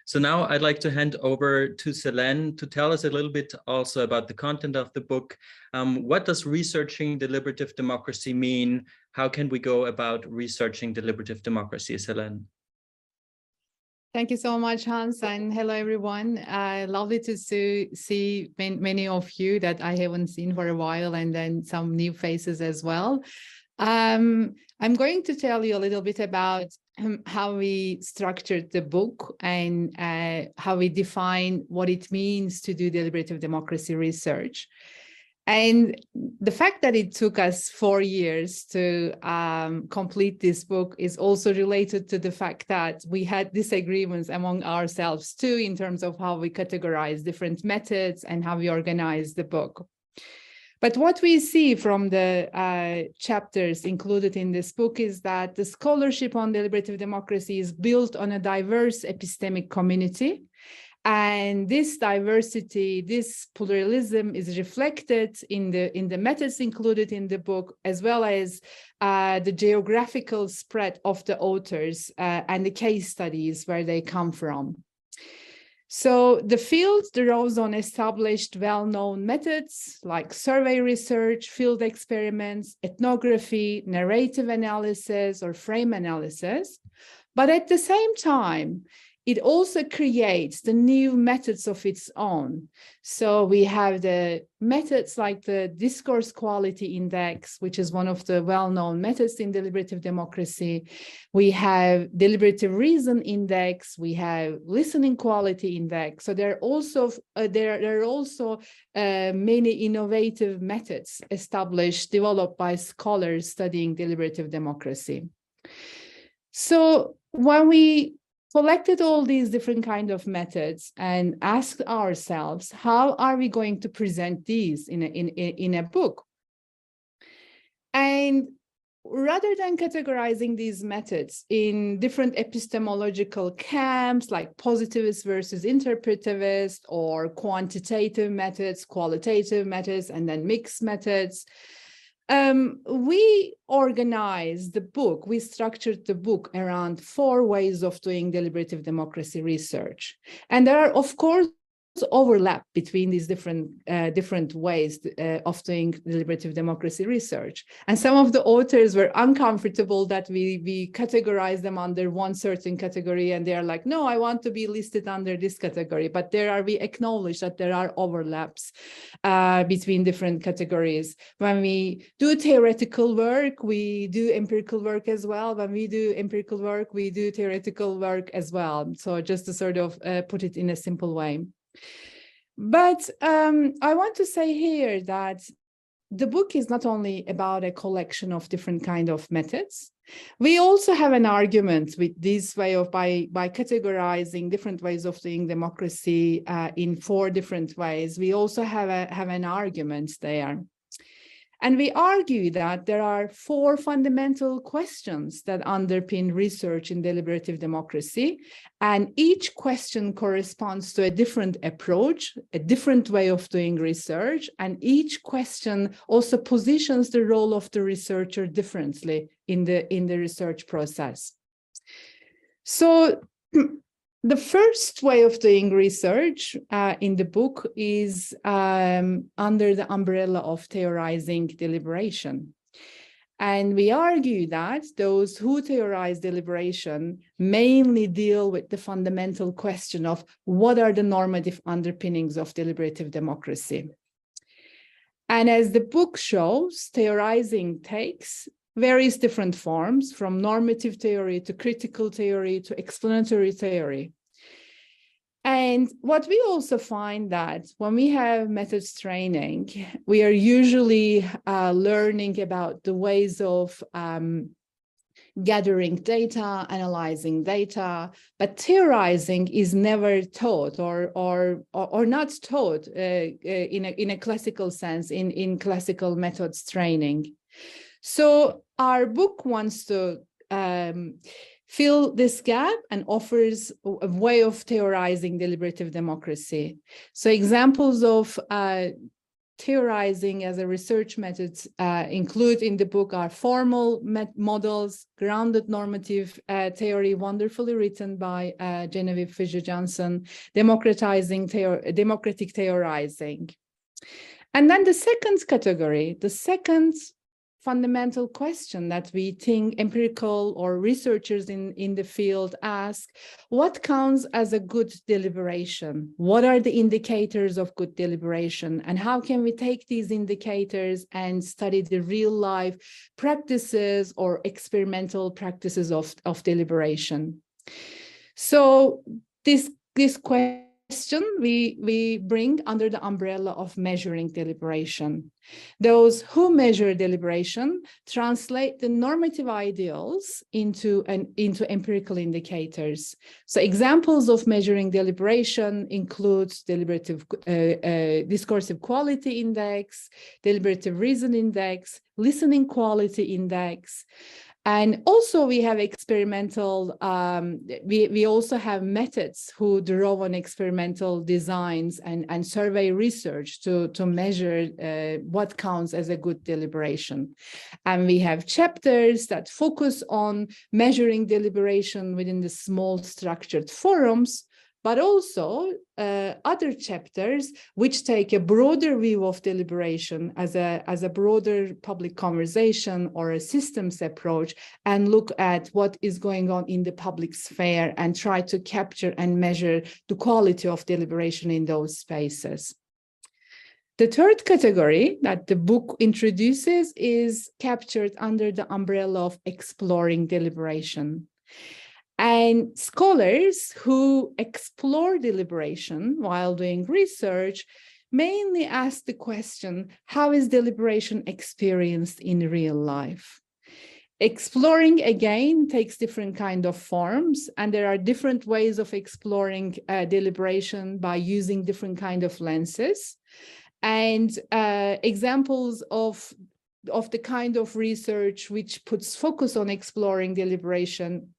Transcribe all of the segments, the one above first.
So now I'd like to hand over to Selen to tell us a little bit also about the content of the book. What does researching deliberative democracy mean? How can we go about researching deliberative democracy, Selen? Thank you so much, Hans, and hello, everyone. Lovely to see many of you that I haven't seen for a while, and then some new faces as well. I'm going to tell you a little bit about how we structured the book and how we define what it means to do deliberative democracy research. And the fact that it took us 4 years to complete this book is also related to the fact that we had disagreements among ourselves too, in terms of how we categorize different methods and how we organize the book. But what we see from the chapters included in this book is that the scholarship on deliberative democracy is built on a diverse epistemic community. And this diversity, this pluralism is reflected in the methods included in the book, as well as the geographical spread of the authors and the case studies where they come from. So the field draws on established, well-known methods like survey research, field experiments, ethnography, narrative analysis, or frame analysis. But at the same time, it also creates the new methods of its own. So we have the methods like the discourse quality index, which is one of the well-known methods in deliberative democracy. We have deliberative reason index. We have listening quality index. So there are also many innovative methods established, developed by scholars studying deliberative democracy. So when we collected all these different kind of methods and asked ourselves, how are we going to present these in a book? And rather than categorizing these methods in different epistemological camps, like positivist versus interpretivist, or quantitative methods, qualitative methods, and then mixed methods, we organized the book, we structured the book around 4 ways of doing deliberative democracy research. And there are, of course, overlap between these different ways of doing deliberative democracy research. And some of the authors were uncomfortable that we categorize them under one certain category, and they are like, no, I want to be listed under this category. But we acknowledge that there are overlaps between different categories. When we do theoretical work, we do empirical work as well. When we do empirical work, we do theoretical work as well. So just to sort of put it in a simple way. But I want to say here that the book is not only about a collection of different kind of methods. We also have an argument with this way of by categorizing different ways of doing democracy in 4 different ways. We also have an argument there. And we argue that there are 4 fundamental questions that underpin research in deliberative democracy, and each question corresponds to a different approach, a different way of doing research, and each question also positions the role of the researcher differently in the research process. So the first way of doing research in the book is under the umbrella of theorizing deliberation. And we argue that those who theorize deliberation mainly deal with the fundamental question of what are the normative underpinnings of deliberative democracy. And as the book shows, theorizing takes various different forms, from normative theory to critical theory to explanatory theory. And what we also find that when we have methods training, we are usually learning about the ways of gathering data, analyzing data, but theorizing is never taught or not taught in a classical sense in classical methods training. So our book wants to fill this gap and offers a way of theorizing deliberative democracy. So examples of theorizing as a research method include in the book are formal models, grounded normative theory, wonderfully written by Genevieve Fisher-Johnson, democratic theorizing. And then the second category, the second fundamental question that we think empirical or researchers in the field ask: what counts as a good deliberation? What are the indicators of good deliberation? And how can we take these indicators and study the real life practices or experimental practices of deliberation? So this question we bring under the umbrella of measuring deliberation. Those who measure deliberation translate the normative ideals into empirical indicators. So examples of measuring deliberation include deliberative discursive quality index, deliberative reason index, listening quality index. And also we have experimental, we also have methods who draw on experimental designs and survey research to measure what counts as a good deliberation. And we have chapters that focus on measuring deliberation within the small structured forums, but also other chapters which take a broader view of deliberation as a broader public conversation or a systems approach, and look at what is going on in the public sphere and try to capture and measure the quality of deliberation in those spaces. The third category that the book introduces is captured under the umbrella of exploring deliberation. And scholars who explore deliberation while doing research mainly ask the question, how is deliberation experienced in real life? Exploring, again, takes different kind of forms, and there are different ways of exploring deliberation by using different kind of lenses. And examples of the kind of research which puts focus on exploring deliberation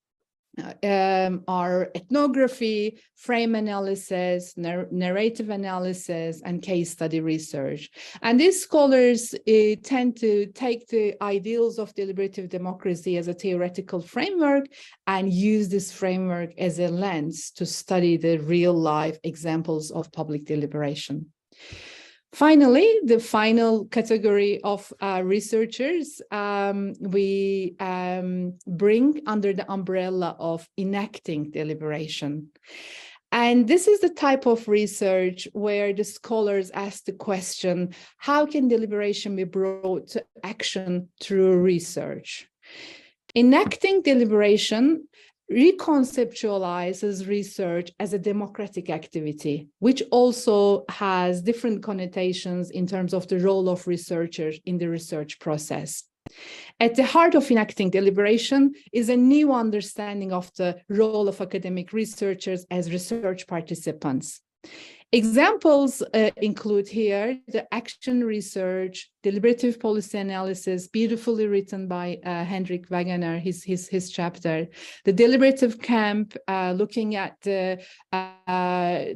are ethnography, frame analysis, narrative analysis, and case study research. And these scholars tend to take the ideals of deliberative democracy as a theoretical framework and use this framework as a lens to study the real life examples of public deliberation. Finally, the final category of researchers we bring under the umbrella of enacting deliberation. And this is the type of research where the scholars ask the question, how can deliberation be brought to action through research? Enacting deliberation reconceptualizes research as a democratic activity, which also has different connotations in terms of the role of researchers in the research process. At the heart of enacting deliberation is a new understanding of the role of academic researchers as research participants. Examples include here the action research, deliberative policy analysis, beautifully written by Hendrik Wagener, his chapter, the deliberative camp, looking at the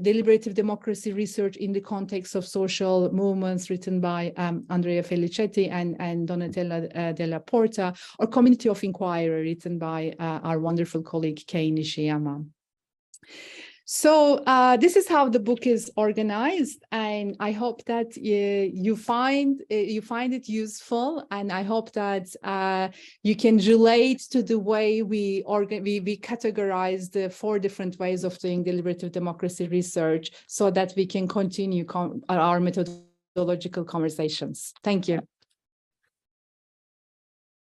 deliberative democracy research in the context of social movements, written by Andrea Felicetti and Donatella Della Porta, or community of inquiry, written by our wonderful colleague Kei Nishiyama. So this is how the book is organized, and I hope that you find it useful, and I hope that you can relate to the way we categorize the 4 different ways of doing deliberative democracy research, so that we can continue our methodological conversations. Thank you.